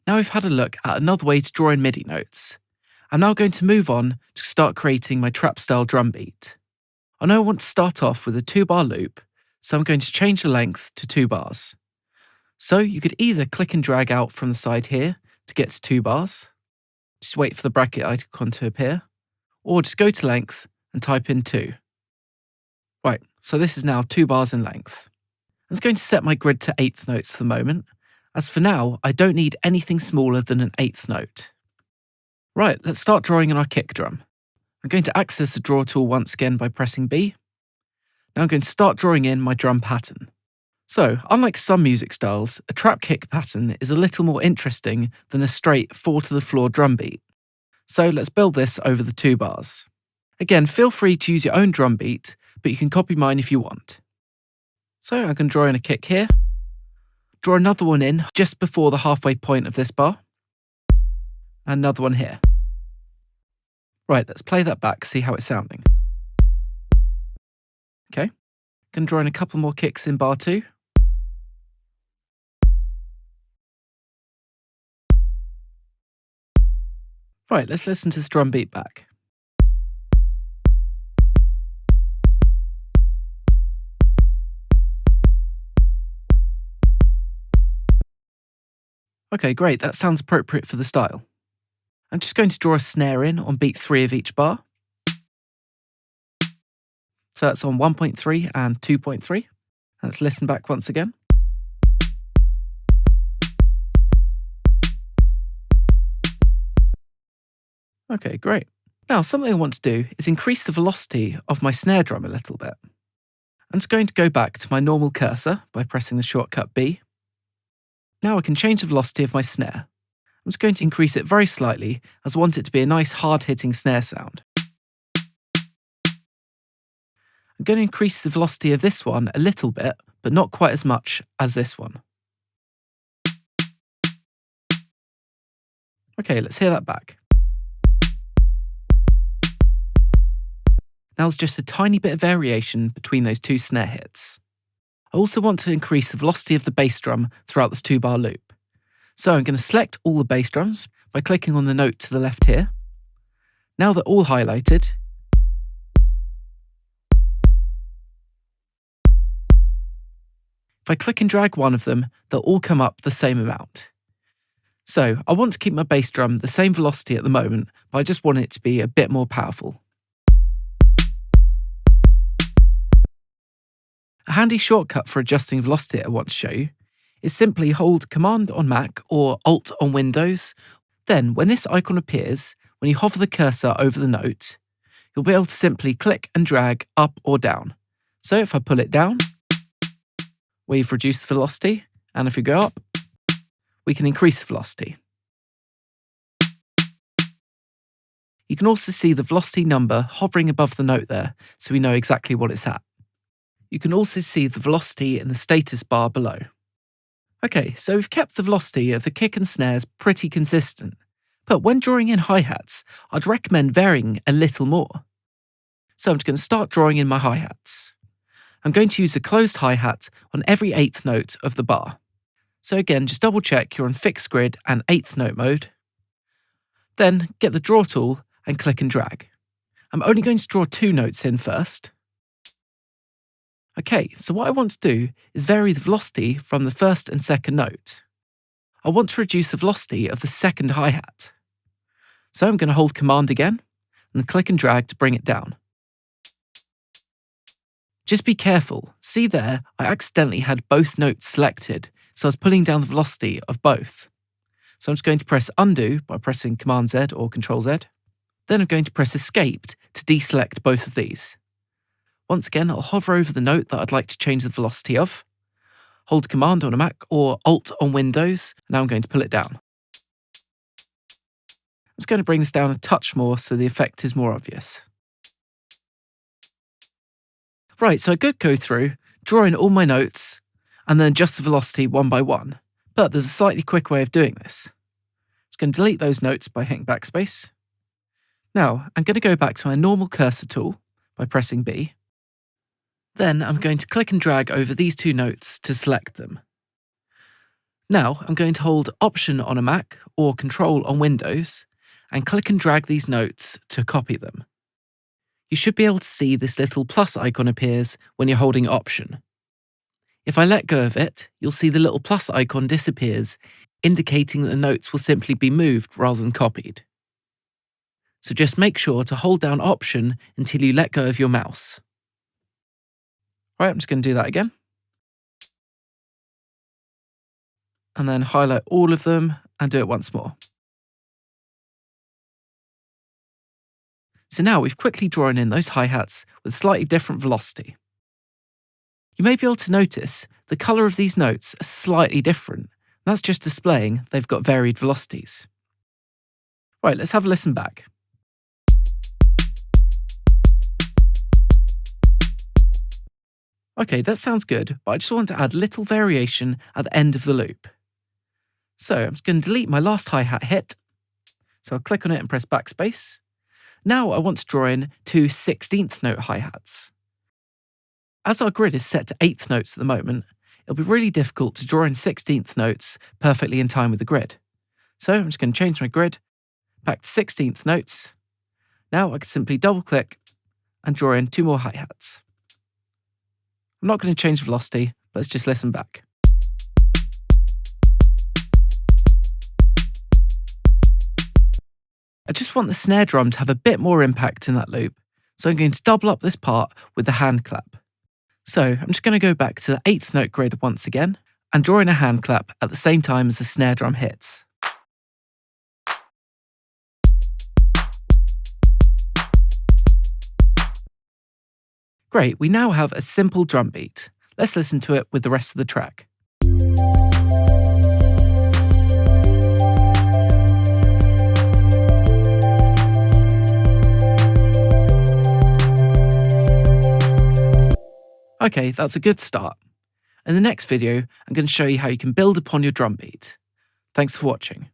Now we've had a look at another way to draw in MIDI notes. I'm now going to move on to start creating my trap style drum beat. I know I want to start off with a 2-bar loop, so I'm going to change the length to 2 bars. So you could either click and drag out from the side here to get to 2 bars, just wait for the bracket icon to appear, or just go to length and type in 2. Right, so this is now 2 bars in length. I'm just going to set my grid to 1/8 notes for the moment, as for now I don't need anything smaller than an 1/8 note. Right, let's start drawing in our kick drum. I'm going to access the draw tool once again by pressing B. Now I'm going to start drawing in my drum pattern. So, unlike some music styles, a trap kick pattern is a little more interesting than a straight 4-to-the-floor drum beat. So let's build this over the 2 bars. Again, feel free to use your own drum beat, but you can copy mine if you want. So I'm going to draw in a kick here, draw another one in just before the halfway point of this bar, and another one here. Right, let's play that back, see how it's sounding. Okay, going to draw in a couple more kicks in bar 2. Right, let's listen to this drum beat back. Okay, great, that sounds appropriate for the style. I'm just going to draw a snare in on beat 3 of each bar. So that's on 1.3 and 2.3. Let's listen back once again. Okay, great. Now, something I want to do is increase the velocity of my snare drum a little bit. I'm just going to go back to my normal cursor by pressing the shortcut B. Now I can change the velocity of my snare. I'm just going to increase it very slightly as I want it to be a nice hard-hitting snare sound. I'm going to increase the velocity of this one a little bit, but not quite as much as this one. Okay, let's hear that back. Now there's just a tiny bit of variation between those 2 snare hits. I also want to increase the velocity of the bass drum throughout this 2-bar loop. So I'm going to select all the bass drums by clicking on the note to the left here. Now they're all highlighted. If I click and drag one of them, they'll all come up the same amount. So I want to keep my bass drum the same velocity at the moment, but I just want it to be a bit more powerful. A handy shortcut for adjusting velocity I want to show you is simply hold Command on Mac or Alt on Windows. Then, when this icon appears, when you hover the cursor over the note, you'll be able to simply click and drag up or down. So if I pull it down, we've reduced the velocity, and if we go up, we can increase the velocity. You can also see the velocity number hovering above the note there, so we know exactly what it's at. You can also see the velocity in the status bar below. Okay, so we've kept the velocity of the kick and snares pretty consistent, but when drawing in hi-hats, I'd recommend varying a little more. So I'm just going to start drawing in my hi-hats. I'm going to use a closed hi-hat on every 1/8 note of the bar. So again, just double check you're on fixed grid and 1/8 note mode. Then get the draw tool and click and drag. I'm only going to draw 2 notes in first. Okay, so what I want to do is vary the velocity from the first and second note. I want to reduce the velocity of the second hi-hat. So I'm going to hold Command again and click and drag to bring it down. Just be careful. See there, I accidentally had both notes selected, so I was pulling down the velocity of both. So I'm just going to press Undo by pressing Command Z or Control Z. Then I'm going to press Escape to deselect both of these. Once again, I'll hover over the note that I'd like to change the velocity of, hold Command on a Mac or Alt on Windows, and now I'm going to pull it down. I'm just going to bring this down a touch more so the effect is more obvious. Right, so I could go through, draw in all my notes, and then adjust the velocity one by one, but there's a slightly quick way of doing this. I'm just going to delete those notes by hitting backspace. Now, I'm going to go back to my normal cursor tool by pressing B. Then I'm going to click and drag over these 2 notes to select them. Now I'm going to hold Option on a Mac or Control on Windows and click and drag these notes to copy them. You should be able to see this little plus icon appears when you're holding Option. If I let go of it, you'll see the little plus icon disappears, indicating that the notes will simply be moved rather than copied. So just make sure to hold down Option until you let go of your mouse. Right, I'm just going to do that again. And then highlight all of them and do it once more. So now we've quickly drawn in those hi-hats with slightly different velocity. You may be able to notice the colour of these notes are slightly different. That's just displaying they've got varied velocities. Right, let's have a listen back. Okay, that sounds good, but I just want to add little variation at the end of the loop. So I'm just going to delete my last hi-hat hit. So I'll click on it and press backspace. Now I want to draw in 2 16th note hi-hats. As our grid is set to 8th notes at the moment, it'll be really difficult to draw in 16th notes perfectly in time with the grid. So I'm just going to change my grid back to 16th notes. Now I can simply double click and draw in 2 more hi-hats. I'm not going to change the velocity, let's just listen back. I just want the snare drum to have a bit more impact in that loop, so I'm going to double up this part with the hand clap. So I'm just going to go back to the 8th note grid once again and draw in a hand clap at the same time as the snare drum hits. Great, we now have a simple drum beat. Let's listen to it with the rest of the track. Okay, that's a good start. In the next video, I'm going to show you how you can build upon your drum beat. Thanks for watching.